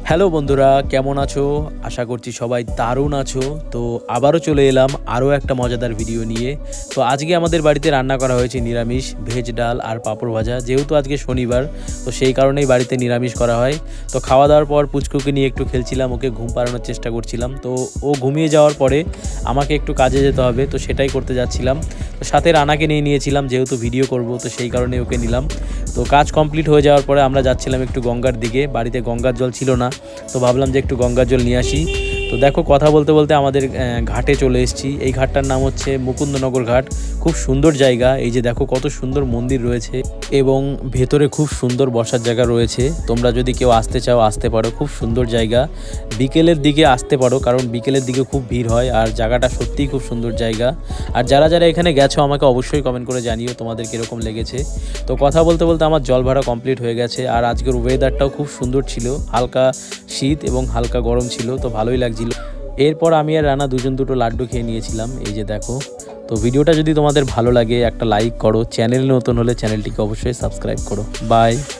Hello বন্ধুরা, কেমন আছো? আশা করছি সবাই দারুণ আছো। তো আবারও চলে এলাম আরও একটা মজাদার ভিডিও নিয়ে। তো আজকে আমাদের বাড়িতে রান্না করা হয়েছে নিরামিষ, ভেজ ডাল আর পাঁপড় ভাজা। যেহেতু আজকে শনিবার, তো সেই কারণেই বাড়িতে নিরামিষ করা হয়। তো খাওয়া দাওয়ার পর পুচকুকে নিয়ে একটু খেলছিলাম, ওকে ঘুম পাড়ানোর চেষ্টা করছিলাম। তো ও ঘুমিয়ে যাওয়ার পরে আমাকে একটু কাজে যেতে হবে, তো সেটাই করতে যাচ্ছিলাম। তো সাথে রানাকে নিয়ে নিয়েছিলাম, যেহেতু ভিডিও করব, তো সেই কারণে ওকে নিলাম। তো কাজ কমপ্লিট হয়ে যাওয়ার পরে আমরা যাচ্ছিলাম একটু গঙ্গার দিকে। বাড়িতে গঙ্গার জল ছিল না, তো ভাবলাম যে একটু গঙ্গার জল নিয়ে আসি। তো দেখো, কথা বলতে বলতে আমাদের ঘাটে চলে এসেছি। এই ঘাটটার নাম হচ্ছে মুকুন্দনগর ঘাট। খুব সুন্দর জায়গা। এই যে দেখো কত সুন্দর মন্দির রয়েছে এবং ভেতরে খুব সুন্দর বসার জায়গা রয়েছে। তোমরা যদি কেউ আসতে চাও আসতে পারো, খুব সুন্দর জায়গা। বিকেলের দিকে আসতে পারো, কারণ বিকেলের দিকে খুব ভিড় হয় আর জায়গাটা সত্যিই খুব সুন্দর জায়গা। আর যারা যারা এখানে গেছো আমাকে অবশ্যই কমেন্ট করে জানিও তোমাদের কীরকম লেগেছে। তো কথা বলতে বলতে আমার জল ভরা কমপ্লিট হয়ে গেছে। আর আজকের ওয়েদারটাও খুব সুন্দর ছিল, হালকা শীত এবং হালকা গরম ছিল, তো ভালোই লাগছিল। এরপর আমি আর রানা দুটো লাড্ডু খেয়ে নিয়েছিলাম। এই যে দেখো। তো ভিডিওটা যদি তোমাদের ভালো লাগে একটা লাইক করো, চ্যানেল নতুন হলে চ্যানেলটিকে অবশ্যই সাবস্ক্রাইব করো। বাই।